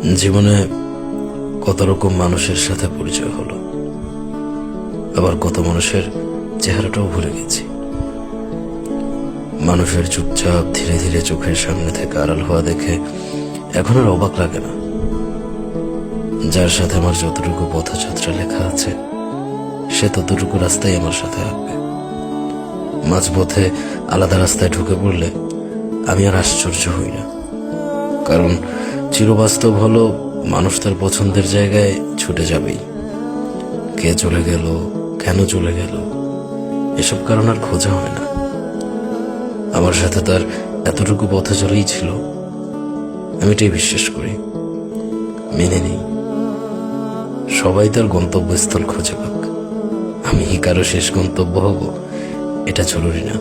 জীবনে কত রকম মানুষের সাথে পরিচয় হলো, আবার কত মানুষের চেহারাটাও ভুলে গেছি। মানুষের চুপচাপ ধীরে ধীরে চোখের সামনে থেকে আড়াল হওয়া দেখে এখন আর অবাক লাগে না। যার সাথে আমার যতটুকু পথযাত্রা লেখা আছে, সে ততটুকু রাস্তায় আমার সাথে হাঁটবে। মাঝপথে আলাদা রাস্তায় ঢুকে পড়লে আমি আর আশ্চর্য হই না, কারণ চিরবাস্তব হলো মানুষ তার পছন্দের জায়গায় ছুটে যাবেই। কে চলে গেল, কেন চলে গেল, এসব কারণ আর খোঁজা হয় না। আমার সাথে তার এতটুকু পথে চলেই ছিল, আমি এটাই বিশ্বাস করি, মেনে নিই। সবাই তার গন্তব্যস্থল খুঁজে পাক, আমি কারো শেষ গন্তব্য হব এটা জরুরি না।